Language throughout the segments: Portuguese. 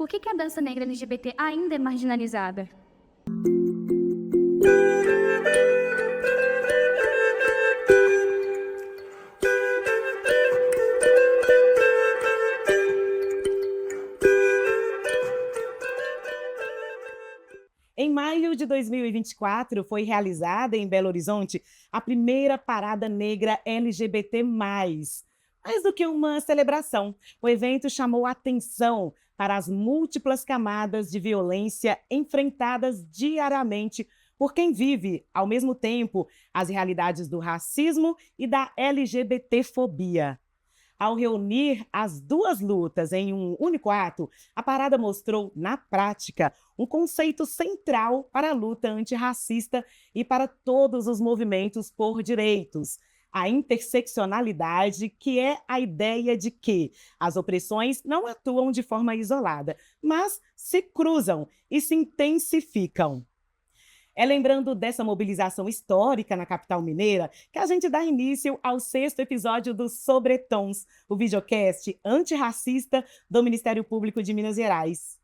Por que a dança negra LGBT ainda é marginalizada? Em maio de 2024, foi realizada em Belo Horizonte a primeira Parada Negra LGBT+. Mais do que uma celebração, o evento chamou a atenção para as múltiplas camadas de violência enfrentadas diariamente por quem vive, ao mesmo tempo, as realidades do racismo e da LGBTfobia. Ao reunir as duas lutas em um único ato, a parada mostrou, na prática, um conceito central para a luta antirracista e para todos os movimentos por direitos. A interseccionalidade, que é a ideia de que as opressões não atuam de forma isolada, mas se cruzam e se intensificam. É lembrando dessa mobilização histórica na capital mineira que a gente dá início ao 6º episódio do Sobretons, o videocast antirracista do Ministério Público de Minas Gerais.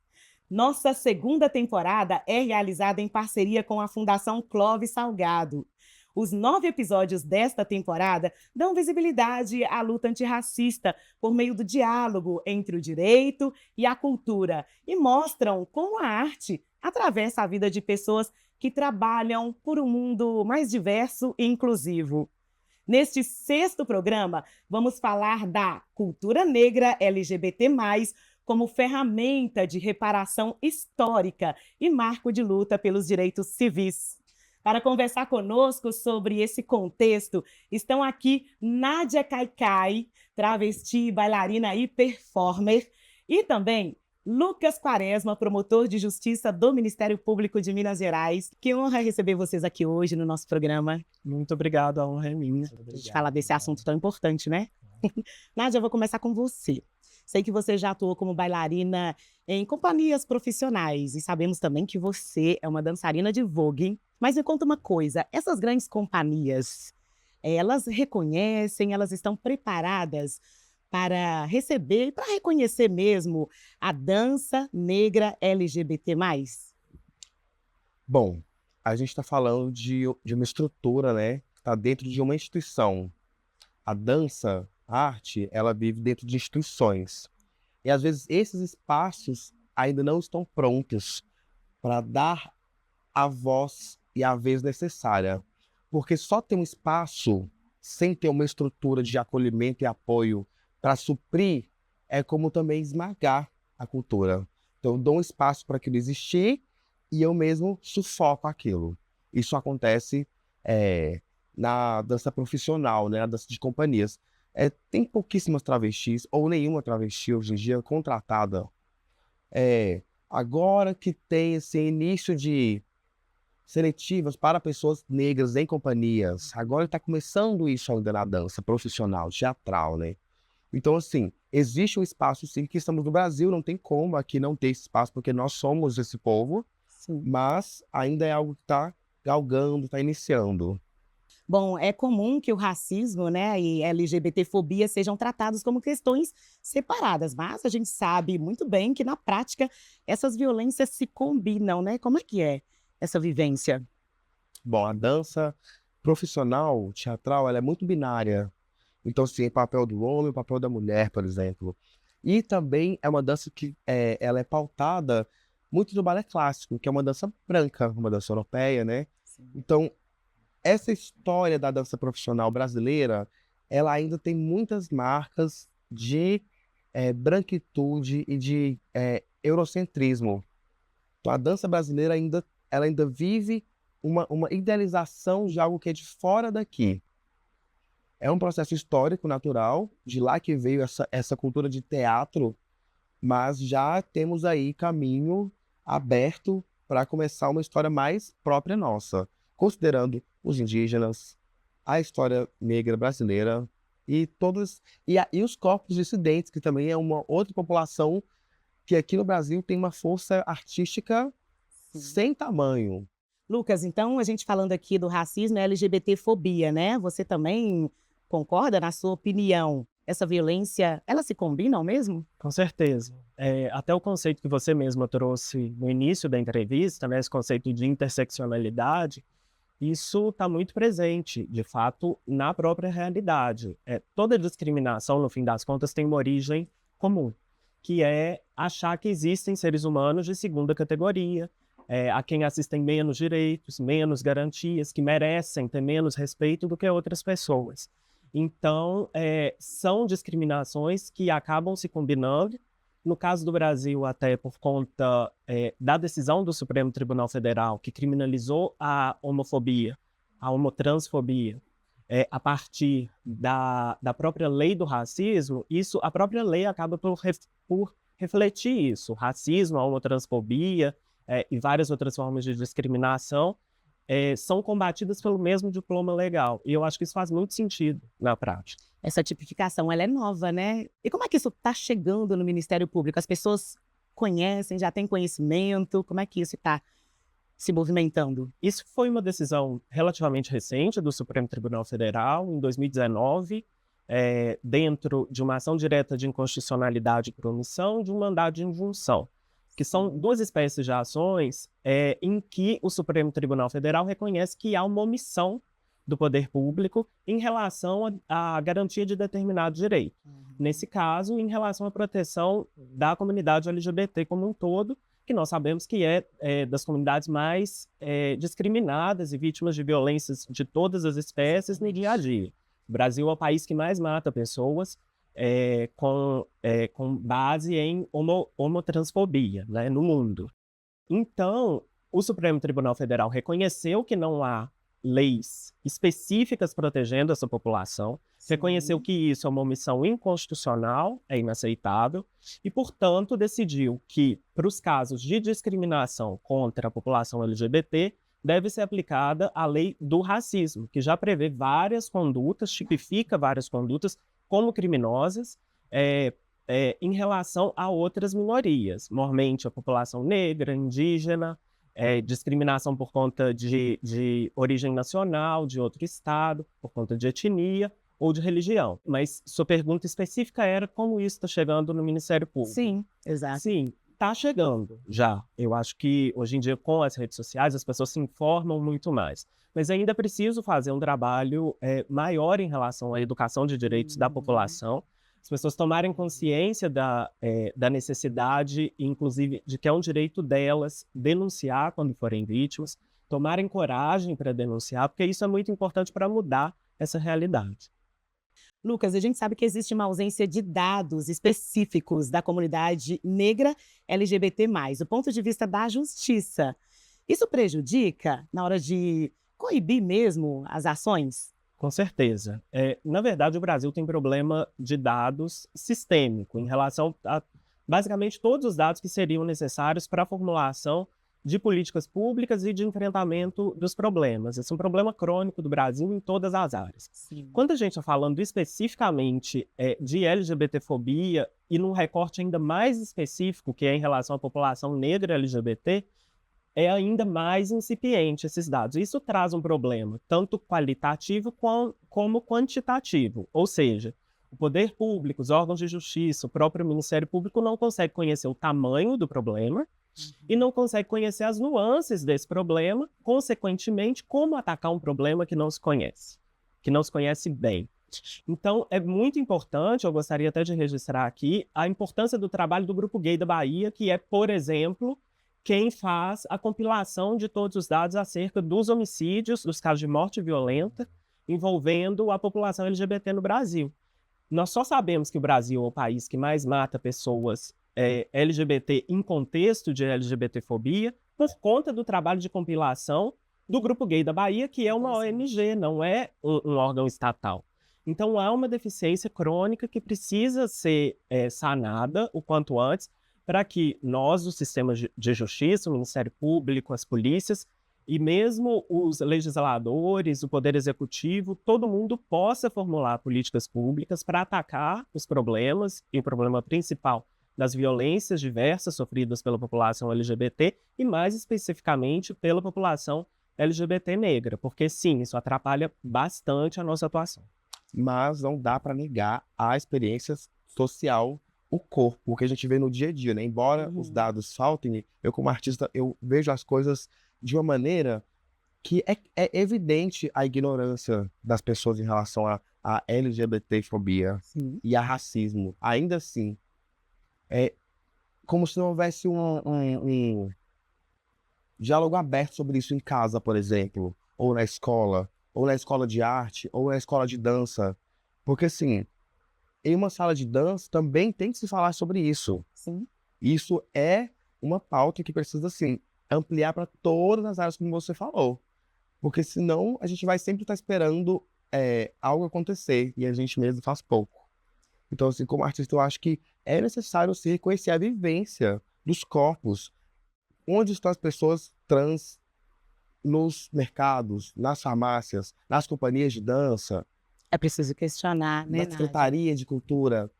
Nossa 2ª temporada é realizada em parceria com a Fundação Clóvis Salgado. Os 9 episódios desta temporada dão visibilidade à luta antirracista por meio do diálogo entre o direito e a cultura e mostram como a arte atravessa a vida de pessoas que trabalham por um mundo mais diverso e inclusivo. Neste 6º programa, vamos falar da cultura negra LGBT+, como ferramenta de reparação histórica e marco de luta pelos direitos civis. Para conversar conosco sobre esse contexto, estão aqui Nádia Caicai, travesti, bailarina e performer, e também Lucas Quaresma, promotor de justiça do Ministério Público de Minas Gerais. Que honra receber vocês aqui hoje no nosso programa. Muito obrigado, a honra é minha. A gente falar desse assunto tão importante, né? Nádia, eu vou começar com você. Sei que você já atuou como bailarina em companhias profissionais e sabemos também que você é uma dançarina de vogue. Mas me conta uma coisa, essas grandes companhias, elas reconhecem, elas estão preparadas para receber e para reconhecer mesmo a dança negra LGBT+. Bom, a gente está falando de uma estrutura, né? Que está dentro de uma instituição. A dança, a arte, ela vive dentro de instituições. E às vezes esses espaços ainda não estão prontos para dar a voz e a vez necessária. Porque só ter um espaço sem ter uma estrutura de acolhimento e apoio para suprir é como também esmagar a cultura. Então, eu dou um espaço para aquilo existir e eu mesmo sufoco aquilo. Isso acontece na dança profissional, né? Na dança de companhias. Tem pouquíssimas travestis, ou nenhuma travesti hoje em dia contratada. Agora que tem esse início de seletivas para pessoas negras em companhias, agora está começando isso ainda na dança profissional, teatral, né? Então, assim, existe um espaço, sim, que estamos no Brasil, não tem como aqui não ter esse espaço, porque nós somos esse povo, sim, mas ainda é algo que está galgando, está iniciando. Bom, é comum que o racismo, né, e LGBTfobia sejam tratados como questões separadas, mas a gente sabe muito bem que, na prática, essas violências se combinam, né? Como é que é essa vivência? Bom, a dança profissional, teatral, ela é muito binária. Então, sim, o papel do homem, o papel da mulher, por exemplo. E também é uma dança que ela é pautada muito no balé clássico, que é uma dança branca, uma dança europeia, né? Sim. Então, essa história da dança profissional brasileira, ela ainda tem muitas marcas de branquitude e de eurocentrismo. Então, a dança brasileira ela ainda vive uma idealização de algo que é de fora daqui. É um processo histórico, natural, de lá que veio essa cultura de teatro, mas já temos aí caminho aberto para começar uma história mais própria nossa, considerando os indígenas, a história negra brasileira e os corpos dissidentes, que também é uma outra população que aqui no Brasil tem uma força artística, sim, sem tamanho. Lucas, então a gente falando aqui do racismo e LGBTfobia, né? Você também concorda, na sua opinião? essa violência, elas se combinam mesmo? Com certeza. Até o conceito que você mesma trouxe no início da entrevista, né, esse conceito de interseccionalidade, isso está muito presente, de fato, na própria realidade. Toda discriminação, no fim das contas, tem uma origem comum, que é achar que existem seres humanos de segunda categoria, a quem assistem menos direitos, menos garantias, que merecem ter menos respeito do que outras pessoas. Então, são discriminações que acabam se combinando. No caso do Brasil, até por conta da decisão do Supremo Tribunal Federal, que criminalizou a homofobia, a homotransfobia, a partir da própria lei do racismo, a própria lei acaba por refletir isso. O racismo, a homotransfobia e várias outras formas de discriminação são combatidas pelo mesmo diploma legal. E eu acho que isso faz muito sentido na prática. Essa tipificação, ela é nova, né? E como é que isso está chegando no Ministério Público? As pessoas conhecem, já têm conhecimento? Como é que isso está se movimentando? Isso foi uma decisão relativamente recente do Supremo Tribunal Federal, em 2019, dentro de uma ação direta de inconstitucionalidade por omissão de um mandado de injunção, que são duas espécies de ações em que o Supremo Tribunal Federal reconhece que há uma omissão do poder público em relação à garantia de determinado direito. Nesse caso, em relação à proteção da comunidade LGBT como um todo, que nós sabemos que é das comunidades mais discriminadas e vítimas de violências de todas as espécies no dia a dia. O Brasil é o país que mais mata pessoas com base em homotransfobia, né, no mundo. Então, o Supremo Tribunal Federal reconheceu que não há leis específicas protegendo essa população, reconheceu que isso é uma omissão inconstitucional, é inaceitável, e, portanto, decidiu que, para os casos de discriminação contra a população LGBT, deve ser aplicada a lei do racismo, que já prevê várias condutas, tipifica várias condutas como criminosas em relação a outras minorias, normalmente a população negra, indígena, discriminação por conta de origem nacional, de outro estado, por conta de etnia ou de religião. Mas sua pergunta específica era como isso está chegando no Ministério Público. Sim, exato. Sim, está chegando já. Eu acho que hoje em dia, com as redes sociais, as pessoas se informam muito mais. Mas ainda é preciso fazer um trabalho maior em relação à educação de direitos da população, as pessoas tomarem consciência da necessidade, inclusive, de que é um direito delas denunciar quando forem vítimas, tomarem coragem para denunciar, porque isso é muito importante para mudar essa realidade. Lucas, a gente sabe que existe uma ausência de dados específicos da comunidade negra LGBT+, do ponto de vista da justiça. Isso prejudica na hora de coibir mesmo as ações? Com certeza. Na verdade, o Brasil tem problema de dados sistêmico em relação a, basicamente, todos os dados que seriam necessários para a formulação de políticas públicas e de enfrentamento dos problemas. Esse é um problema crônico do Brasil em todas as áreas. Sim. Quando a gente está falando especificamente de LGBTfobia e num recorte ainda mais específico, que é em relação à população negra LGBT, é ainda mais incipiente esses dados. Isso traz um problema, tanto qualitativo como quantitativo. Ou seja, o poder público, os órgãos de justiça, o próprio Ministério Público não consegue conhecer o tamanho do problema e não consegue conhecer as nuances desse problema, consequentemente, como atacar um problema que não se conhece bem. Então, é muito importante, eu gostaria até de registrar aqui, a importância do trabalho do Grupo Gay da Bahia, que é, por exemplo, quem faz a compilação de todos os dados acerca dos homicídios, dos casos de morte violenta, envolvendo a população LGBT no Brasil. Nós só sabemos que o Brasil é o país que mais mata pessoas LGBT em contexto de LGBTfobia por conta do trabalho de compilação do Grupo Gay da Bahia, que é uma ONG, não é um órgão estatal. Então, há uma deficiência crônica que precisa ser sanada o quanto antes, para que nós, o sistema de justiça, o Ministério Público, as polícias, e mesmo os legisladores, o Poder Executivo, todo mundo possa formular políticas públicas para atacar os problemas, e o problema principal das violências diversas sofridas pela população LGBT, e mais especificamente pela população LGBT negra, porque sim, isso atrapalha bastante a nossa atuação. mas não dá para negar a experiência social, o corpo, o que a gente vê no dia a dia, né? Embora os dados faltem, eu como artista, eu vejo as coisas de uma maneira que é evidente a ignorância das pessoas em relação à LGBTfobia Sim. e a racismo. Ainda assim, é como se não houvesse um diálogo aberto sobre isso em casa, por exemplo, ou na escola de arte, ou na escola de dança. Porque, assim, em uma sala de dança também tem que se falar sobre isso. Sim. Isso é uma pauta que precisa, assim, ampliar para todas as áreas, como você falou. Porque senão a gente vai sempre estar esperando algo acontecer e a gente mesmo faz pouco. Então, assim, como artista, eu acho que é necessário se reconhecer a vivência dos corpos. Onde estão as pessoas trans nos mercados, nas farmácias, nas companhias de dança, É preciso questionar, né, na Nádia? Secretaria de Cultura?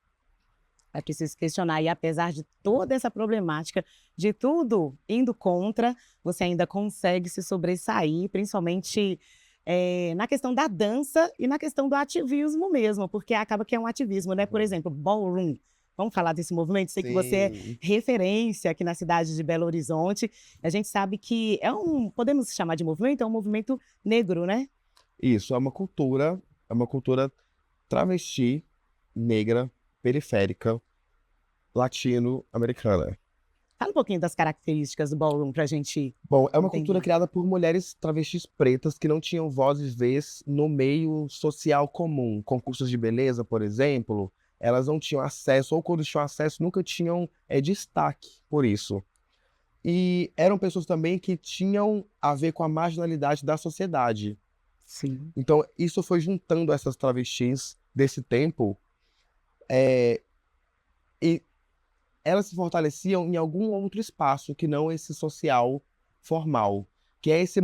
É preciso questionar. E apesar de toda essa problemática, de tudo indo contra, você ainda consegue se sobressair, principalmente na questão da dança e na questão do ativismo mesmo, porque acaba que é um ativismo, né? Por exemplo, ballroom. Vamos falar desse movimento? Sei que você é Sim. referência aqui na cidade de Belo Horizonte. A gente sabe que podemos chamar de movimento, é um movimento negro, né? Isso, é uma cultura travesti, negra, periférica, latino-americana. Fala um pouquinho das características do ballroom para a gente Bom, é uma entender. cultura criada por mulheres travestis pretas que não tinham voz e vez no meio social comum. Concursos de beleza, por exemplo, elas não tinham acesso, ou quando tinham acesso, nunca tinham destaque por isso. E eram pessoas também que tinham a ver com a marginalidade da sociedade. Sim. Então, isso foi juntando essas travestis desse tempo, e elas se fortaleciam em algum outro espaço que não esse social formal, que é esse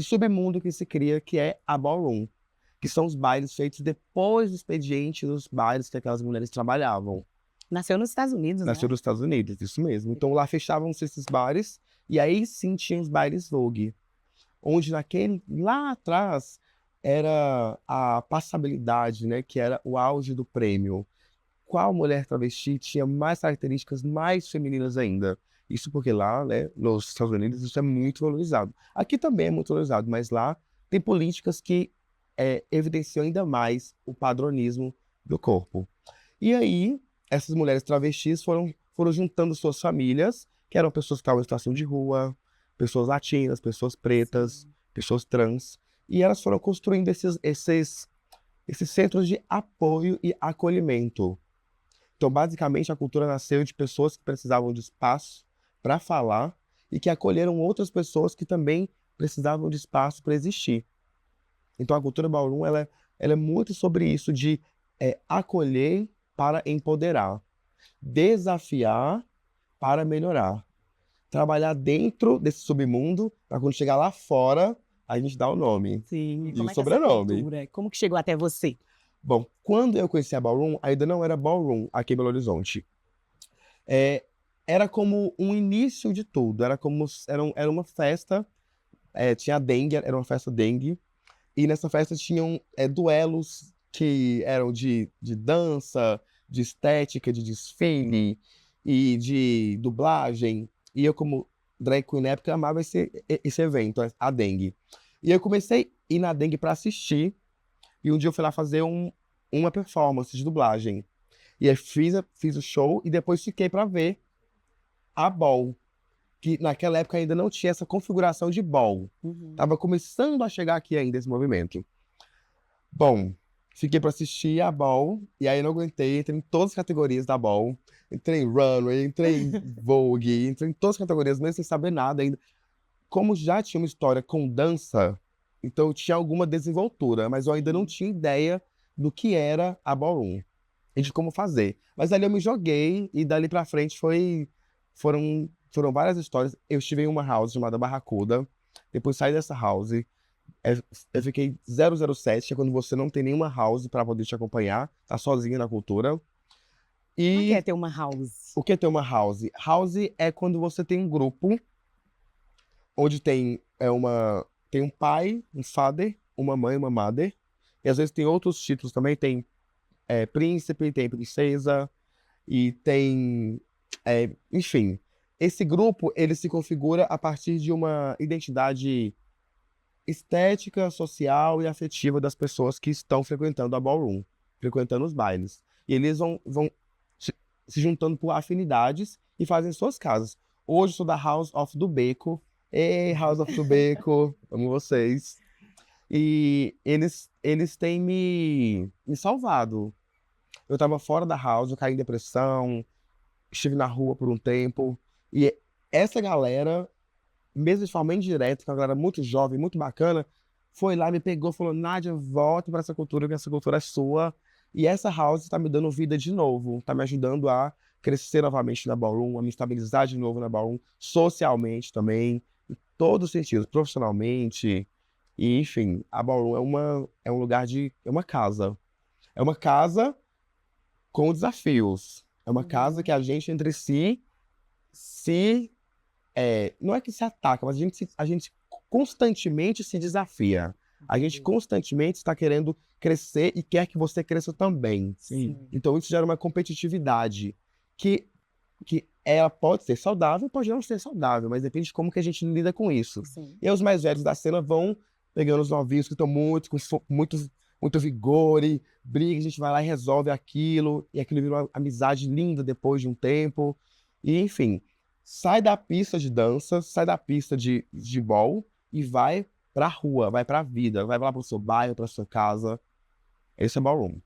submundo que se cria, que é a ballroom, que são os bailes feitos depois do expediente dos bailes que aquelas mulheres trabalhavam. Nasceu nos Estados Unidos, Nasceu né? nos Estados Unidos, isso mesmo. Então lá fechavam-se esses bares, e aí sim tinha os bailes Vogue, onde lá atrás era a passabilidade, né, que era o auge do prêmio. Qual mulher travesti tinha mais características mais femininas ainda? Isso porque lá, né, nos Estados Unidos, isso é muito valorizado. Aqui também é muito valorizado, mas lá tem políticas que evidenciam ainda mais o padronismo do corpo. E aí, essas mulheres travestis foram juntando suas famílias, que eram pessoas que estavam em situação de rua, pessoas latinas, pessoas pretas, pessoas trans, e elas foram construindo esses centros de apoio e acolhimento. Então, basicamente, a cultura nasceu de pessoas que precisavam de espaço para falar e que acolheram outras pessoas que também precisavam de espaço para existir. Então, a cultura ballroom ela é muito sobre isso de acolher para empoderar, desafiar para melhorar, trabalhar dentro desse submundo para quando chegar lá fora a gente dá o nome Sim. e Como o é que essa sobrenome. cultura, como que chegou até você? Bom, quando eu conheci a Ballroom, ainda não era Ballroom aqui em Belo Horizonte. Era como um início de tudo, era uma festa, tinha a dengue, era uma festa dengue, e nessa festa tinham duelos que eram de dança, de estética, de desfile e de dublagem, e eu como drag queen na época amava esse evento, a dengue. E eu comecei a ir na dengue para assistir, e um dia eu fui lá fazer uma performance de dublagem. E aí fiz o show e depois fiquei para ver a ball, que naquela época ainda não tinha essa configuração de ball. Tava começando a chegar aqui ainda esse movimento. Bom, fiquei para assistir a ball e aí não aguentei, entrei em todas as categorias da ball. Entrei em runway, entrei em Vogue, entrei em todas as categorias, mesmo sem saber nada ainda. Como já tinha uma história com dança, então eu tinha alguma desenvoltura, mas eu ainda não tinha ideia do que era a ballroom e de como fazer. Mas ali eu me joguei e dali pra frente foram várias histórias. Eu estive em uma house chamada Barracuda, depois saí dessa house, eu fiquei 007, que é quando você não tem nenhuma house pra poder te acompanhar, tá sozinho na cultura. O que E é ter uma house? o que é ter uma house? House é quando você tem um grupo onde tem um pai, um father, uma mãe, uma mother, E às vezes tem outros títulos também, tem príncipe, tem princesa, e tem... enfim, esse grupo, ele se configura a partir de uma identidade estética, social e afetiva das pessoas que estão frequentando a ballroom, frequentando os bailes. E eles vão se juntando por afinidades e fazem suas casas. Hoje eu sou da House of do Beco. Ei, House of do Beco, amo vocês. E eles têm me salvado. Eu tava fora da house, eu caí em depressão, estive na rua por um tempo. E essa galera, mesmo de forma indireta, que é uma galera muito jovem, muito bacana, foi lá, me pegou e falou: Nádia, volta para essa cultura, que essa cultura é sua. E essa house está me dando vida de novo, está me ajudando a crescer novamente na ballroom, a me estabilizar de novo na ballroom, socialmente também, em todos os sentidos, profissionalmente. E, enfim, a ballroom é um lugar é uma casa. É uma casa com desafios. É uma casa que a gente entre si não é que se ataca, mas a gente constantemente se desafia. A gente constantemente está querendo crescer e quer que você cresça também. Sim. Então isso gera uma competitividade que ela pode ser saudável, pode não ser saudável, mas depende de como que a gente lida com isso. Sim. E os mais velhos da cena vão pegando os novinhos que estão com muito vigor e briga, a gente vai lá e resolve aquilo, e aquilo vira uma amizade linda depois de um tempo. E, enfim, sai da pista de dança, sai da pista de ball e vai pra rua, vai pra vida, vai lá pro seu bairro, pra sua casa. Esse é ballroom.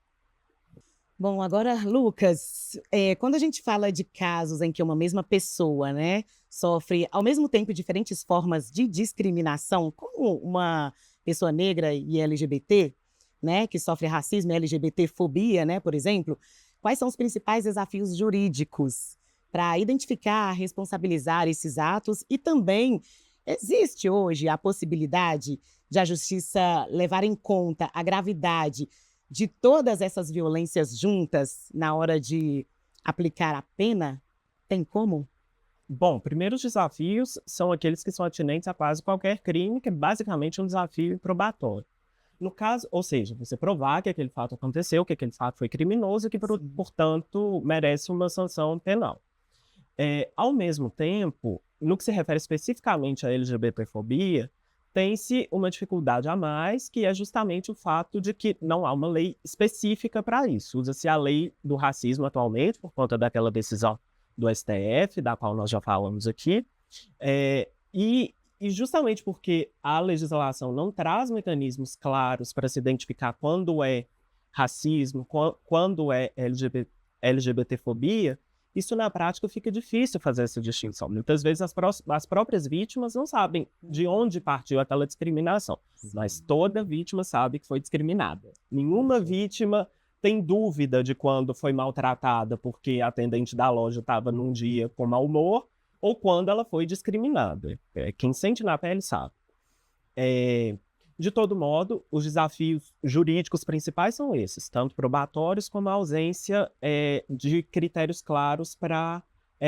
Bom, agora, Lucas, quando a gente fala de casos em que uma mesma pessoa, né, sofre ao mesmo tempo diferentes formas de discriminação, como uma pessoa negra e LGBT, né, que sofre racismo e LGBTfobia, né, por exemplo, quais são os principais desafios jurídicos para identificar, responsabilizar esses atos? E também existe hoje a possibilidade de a justiça levar em conta a gravidade de todas essas violências juntas na hora de aplicar a pena? Tem como? Bom, primeiro os desafios são aqueles que são atinentes a quase qualquer crime, que é basicamente um desafio probatório. No caso, ou seja, você provar que aquele fato aconteceu, que aquele fato foi criminoso e que, portanto, merece uma sanção penal. Ao mesmo tempo, no que se refere especificamente à LGBTfobia, tem-se uma dificuldade a mais, que é justamente o fato de que não há uma lei específica para isso. Usa-se a lei do racismo atualmente, por conta daquela decisão do STF, da qual nós já falamos aqui, e justamente porque a legislação não traz mecanismos claros para se identificar quando é racismo, quando é LGBTfobia, isso na prática fica difícil fazer essa distinção. Muitas vezes as próprias vítimas não sabem de onde partiu aquela discriminação, mas toda vítima sabe que foi discriminada. Nenhuma vítima tem dúvida de quando foi maltratada porque a atendente da loja estava num dia com mau humor ou quando ela foi discriminada. Quem sente na pele sabe. De todo modo, os desafios jurídicos principais são esses, tanto probatórios como a ausência de critérios claros para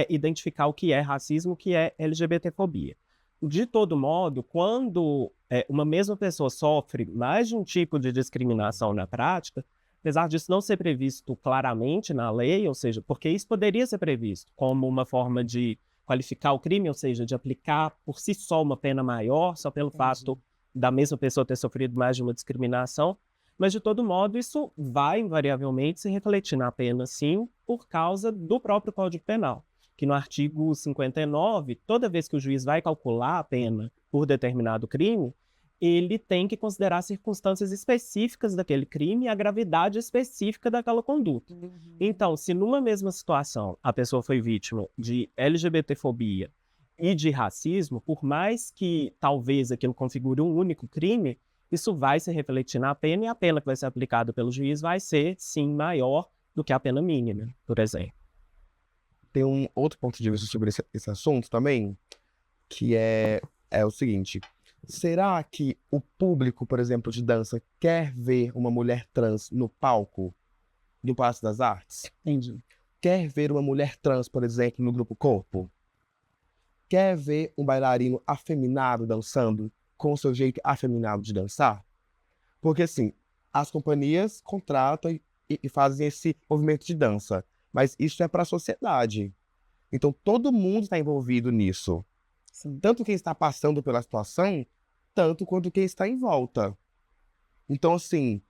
identificar o que é racismo, o que é LGBTfobia. De todo modo, quando uma mesma pessoa sofre mais de um tipo de discriminação na prática, apesar disso não ser previsto claramente na lei, ou seja, porque isso poderia ser previsto como uma forma de qualificar o crime, ou seja, de aplicar por si só uma pena maior, só pelo fato da mesma pessoa ter sofrido mais de uma discriminação, mas de todo modo isso vai invariavelmente se refletir na pena, sim, por causa do próprio Código Penal, que no artigo 59, toda vez que o juiz vai calcular a pena por determinado crime, ele tem que considerar circunstâncias específicas daquele crime e a gravidade específica daquela conduta. Então, se numa mesma situação a pessoa foi vítima de LGBTfobia e de racismo, por mais que talvez aquilo configure um único crime, isso vai se refletir na pena e a pena que vai ser aplicada pelo juiz vai ser, sim, maior do que a pena mínima, por exemplo. Tem um outro ponto de vista sobre esse assunto também, que é o seguinte: será que o público, por exemplo, de dança, quer ver uma mulher trans no palco do Palácio das Artes? Entendi. Quer ver uma mulher trans, por exemplo, no Grupo Corpo? Quer ver um bailarino afeminado dançando com o seu jeito afeminado de dançar? Porque, assim, as companhias contratam e fazem esse movimento de dança. Mas isso é para a sociedade. Então, todo mundo está envolvido nisso. Sim. Tanto quem está passando pela situação, tanto quanto quem está em volta. Então, assim,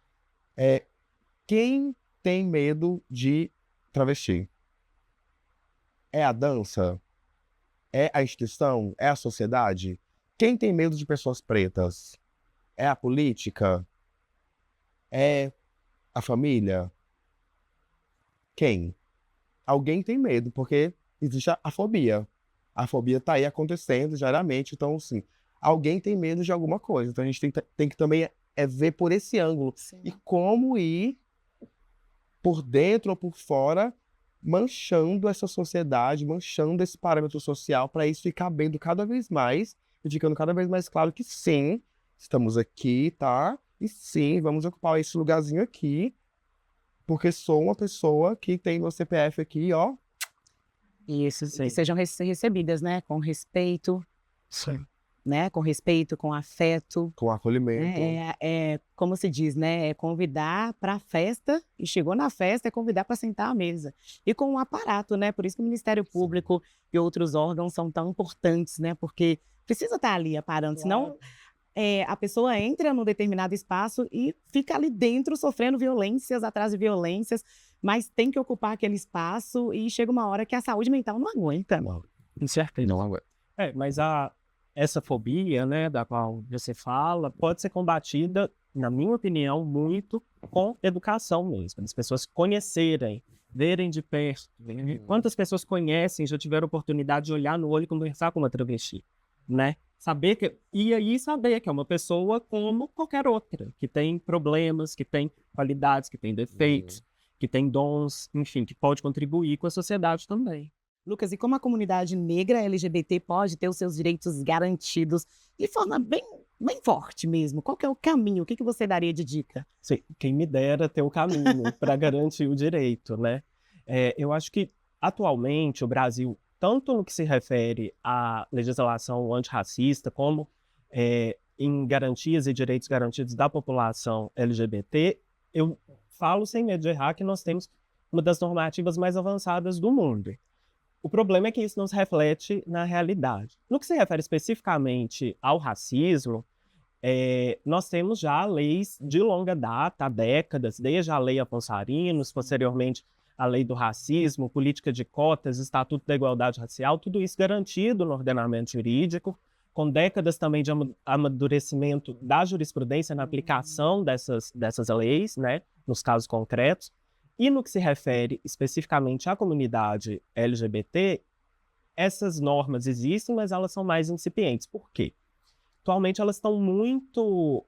quem tem medo de travesti? É a dança? É a instituição? É a sociedade? Quem tem medo de pessoas pretas? É a política? É a família? Quem? Alguém tem medo, porque existe a fobia. A fobia está aí acontecendo diariamente, então, assim, alguém tem medo de alguma coisa. Então, a gente tem que também ver por esse ângulo. Sim. E como ir por dentro ou por fora, manchando essa sociedade, manchando esse parâmetro social, para isso ir cabendo cada vez mais, e ficando cada vez mais claro que sim, estamos aqui, tá? E sim, vamos ocupar esse lugarzinho aqui, porque sou uma pessoa que tem meu CPF aqui, ó. Isso, sim. Sejam recebidas, né? Com respeito, Sim. né? Com respeito, com afeto. Com acolhimento. Como se diz, né? É convidar para a festa, e chegou na festa, é convidar para sentar à mesa. E com um aparato, né? Por isso que o Ministério Público e outros órgãos são tão importantes, né? Porque precisa estar ali aparando, senão a pessoa entra num determinado espaço e fica ali dentro sofrendo violências atrás de violências, mas tem que ocupar aquele espaço e chega uma hora que a saúde mental não aguenta. Certo. Não aguento. Mas essa fobia, né, da qual você fala, pode ser combatida, na minha opinião, muito com educação mesmo. As pessoas conhecerem, verem de perto. Quantas pessoas conhecem, já tiveram oportunidade de olhar no olho e conversar com uma travesti, né? Saber que é uma pessoa como qualquer outra, que tem problemas, que tem qualidades, que tem defeitos, que tem dons, enfim, que pode contribuir com a sociedade também. Lucas, e como a comunidade negra LGBT pode ter os seus direitos garantidos de forma bem forte mesmo? Qual que é o caminho? O que você daria de dica? Sim, quem me dera ter o caminho para garantir o direito, né? Eu acho que, atualmente, o Brasil, tanto no que se refere à legislação antirracista, como em garantias e direitos garantidos da população LGBT, eu falo sem medo de errar que nós temos uma das normativas mais avançadas do mundo. O problema é que isso não se reflete na realidade. No que se refere especificamente ao racismo, nós temos já leis de longa data, há décadas, desde a Lei Afonso Arinos, posteriormente a Lei do Racismo, Política de Cotas, Estatuto da Igualdade Racial, tudo isso garantido no ordenamento jurídico, com décadas também de amadurecimento da jurisprudência na aplicação dessas leis, né, nos casos concretos. E no que se refere especificamente à comunidade LGBT, essas normas existem, mas elas são mais incipientes. Por quê? Atualmente elas estão muito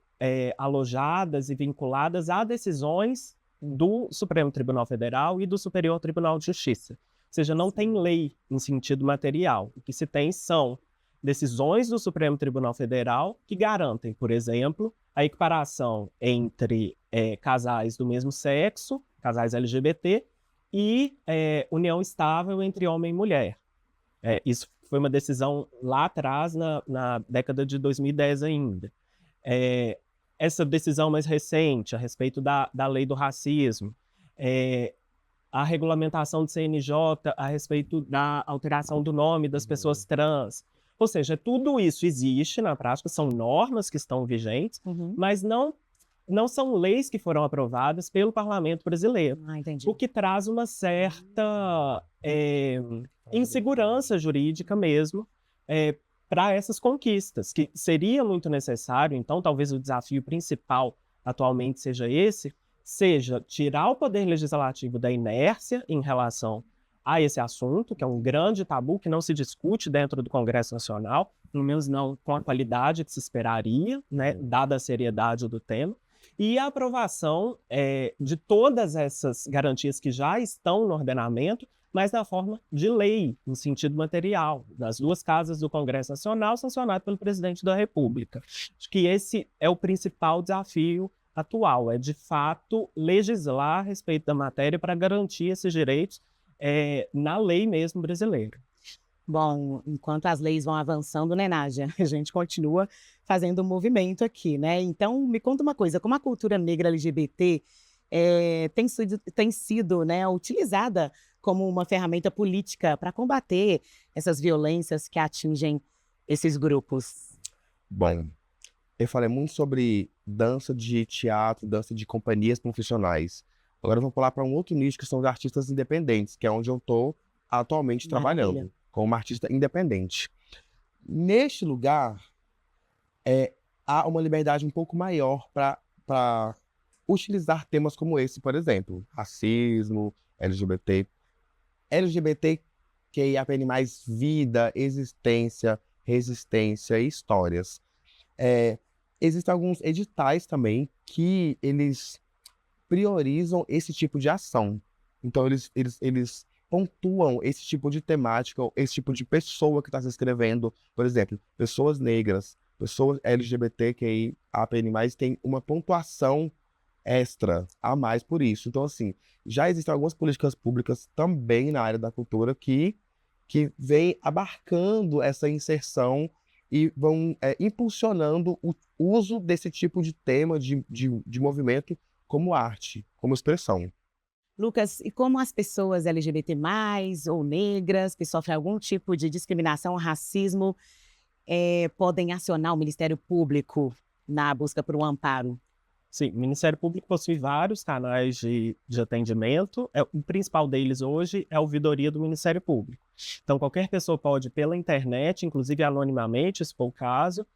alojadas e vinculadas a decisões do Supremo Tribunal Federal e do Superior Tribunal de Justiça. Ou seja, não tem lei em sentido material. O que se tem são decisões do Supremo Tribunal Federal que garantem, por exemplo, a equiparação entre casais do mesmo sexo, casais LGBT, e união estável entre homem e mulher. Isso foi uma decisão lá atrás, na década de 2010 ainda. Essa decisão mais recente, a respeito da lei do racismo, a regulamentação do CNJ a respeito da alteração do nome das pessoas trans. Ou seja, tudo isso existe na prática, são normas que estão vigentes, mas não são leis que foram aprovadas pelo parlamento brasileiro. Entendi. O que traz uma certa insegurança jurídica mesmo para essas conquistas, que seria muito necessário. Então, talvez o desafio principal atualmente seja tirar o poder legislativo da inércia em relação a esse assunto, que é um grande tabu que não se discute dentro do Congresso Nacional, pelo menos não com a qualidade que se esperaria, né, dada a seriedade do tema, e a aprovação de todas essas garantias que já estão no ordenamento, mas na forma de lei, no sentido material, das duas casas do Congresso Nacional, sancionado pelo presidente da República. Acho que esse é o principal desafio atual, de fato legislar a respeito da matéria para garantir esses direitos na lei mesmo brasileira. Bom, enquanto as leis vão avançando, né, Nádia? A gente continua fazendo um movimento aqui, né? Então, me conta uma coisa, como a cultura negra LGBT tem sido, né, utilizada como uma ferramenta política para combater essas violências que atingem esses grupos? Bom, eu falei muito sobre dança de teatro, dança de companhias profissionais. Agora eu vou pular para um outro nicho, que são os artistas independentes, que é onde eu estou atualmente Maravilha. trabalhando, como artista independente. Neste lugar, há uma liberdade um pouco maior para utilizar temas como esse, por exemplo, racismo, LGBT, LGBTQIAPN+, vida, existência, resistência e histórias. Existem alguns editais também que eles priorizam esse tipo de ação. Então, eles pontuam esse tipo de temática, esse tipo de pessoa que está se inscrevendo. Por exemplo, pessoas negras, pessoas LGBTQIAPN+, têm uma pontuação extra a mais por isso. Então, assim, já existem algumas políticas públicas também na área da cultura que vêm abarcando essa inserção e vão impulsionando o uso desse tipo de tema, de movimento, como arte, como expressão. Lucas, e como as pessoas LGBT+, ou negras, que sofrem algum tipo de discriminação ou racismo, podem acionar o Ministério Público na busca por um amparo? Sim, o Ministério Público possui vários canais de atendimento. O principal deles hoje é a ouvidoria do Ministério Público. Então, qualquer pessoa pode, pela internet, inclusive anonimamente, se for o caso,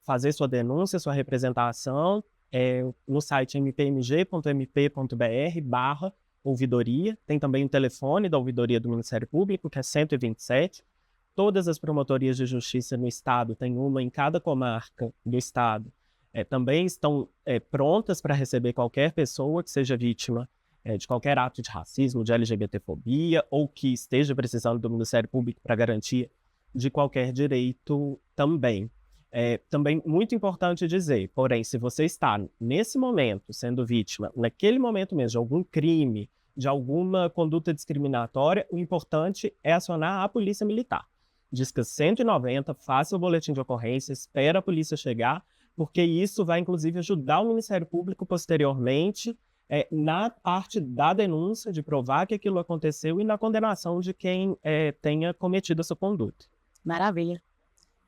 fazer sua denúncia, sua representação, no site mpmg.mp.br/ouvidoria. Tem também o telefone da ouvidoria do Ministério Público, que é 127. Todas as promotorias de justiça no estado, tem uma em cada comarca do estado, também estão prontas para receber qualquer pessoa que seja vítima de qualquer ato de racismo, de LGBTfobia, ou que esteja precisando do Ministério Público para garantia de qualquer direito também. Também muito importante dizer, porém, se você está nesse momento sendo vítima, naquele momento mesmo, de algum crime, de alguma conduta discriminatória, o importante é acionar a Polícia Militar. Disca 190, faça o boletim de ocorrência, espera a polícia chegar, porque isso vai, inclusive, ajudar o Ministério Público posteriormente na parte da denúncia, de provar que aquilo aconteceu e na condenação de quem tenha cometido essa conduta. Maravilha.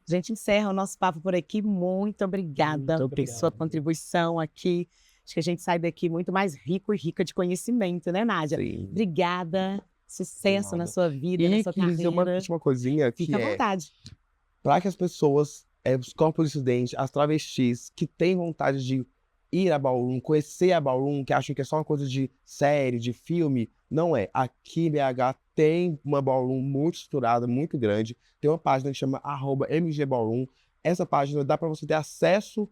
A gente encerra o nosso papo por aqui. Muito obrigada Muito por sua obrigado. contribuição aqui. Acho que a gente sai daqui muito mais rico e rica de conhecimento, né, Nádia? Sim. Obrigada. Sucesso na Nada. sua vida, na E sua queria dizer uma carreira. última coisinha, que Fica à vontade. para que as pessoas, os corpos dissidentes, as travestis, que têm vontade de ir a ballroom, conhecer a ballroom, que acham que é só uma coisa de série, de filme, não é. Aqui em BH tem uma ballroom muito estruturada, muito grande. Tem uma página que chama @mgballroom. Essa página dá para você ter acesso,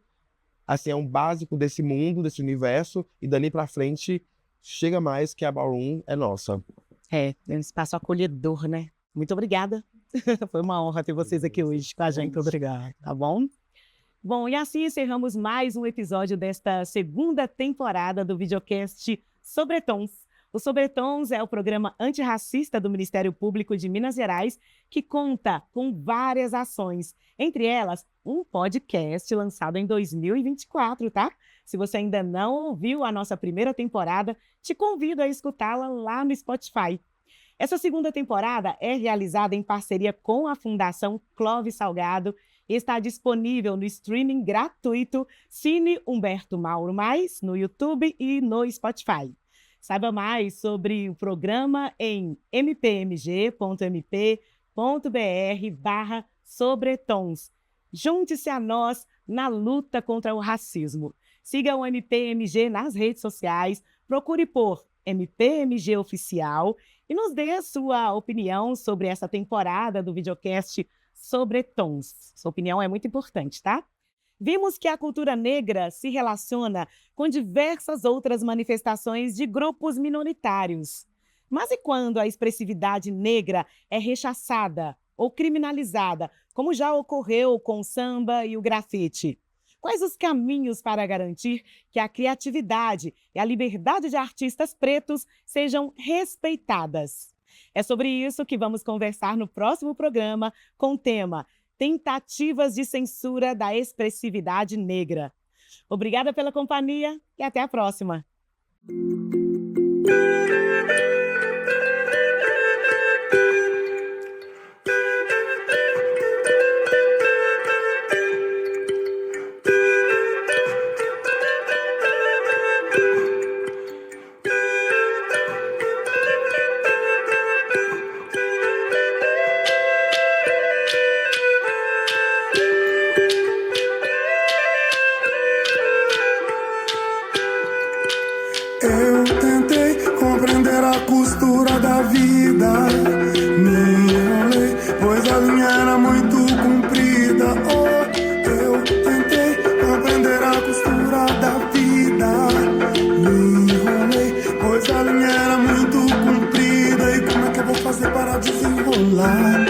assim, a um básico desse mundo, desse universo, e dali para frente chega mais, que a ballroom é nossa. É um espaço acolhedor, né? Muito obrigada. Foi uma honra ter vocês aqui hoje com a gente. Muito obrigado. Tá bom? Bom, e assim encerramos mais um episódio desta segunda temporada do videocast Sobretons. O Sobretons é o programa antirracista do Ministério Público de Minas Gerais, que conta com várias ações, entre elas um podcast lançado em 2024, tá? Se você ainda não ouviu a nossa primeira temporada, te convido a escutá-la lá no Spotify. Essa segunda temporada é realizada em parceria com a Fundação Clóvis Salgado e está disponível no streaming gratuito Cine Humberto Mauro Mais, no YouTube e no Spotify. Saiba mais sobre o programa em mpmg.mp.br/sobretons. Junte-se a nós na luta contra o racismo. Siga o MPMG nas redes sociais, procure por MPMG Oficial e nos dê a sua opinião sobre essa temporada do videocast Sobretons. Sua opinião é muito importante, tá? Vimos que a cultura negra se relaciona com diversas outras manifestações de grupos minoritários. Mas e quando a expressividade negra é rechaçada ou criminalizada, como já ocorreu com o samba e o grafite? Quais os caminhos para garantir que a criatividade e a liberdade de artistas pretos sejam respeitadas? É sobre isso que vamos conversar no próximo programa com o tema Tentativas de Censura da Expressividade Negra. Obrigada pela companhia e até a próxima. Eu tentei compreender a costura da vida, me enrolei, pois a linha era muito comprida. Oh, eu tentei compreender a costura da vida, me enrolei, pois a linha era muito comprida. E como é que eu vou fazer para desenrolar?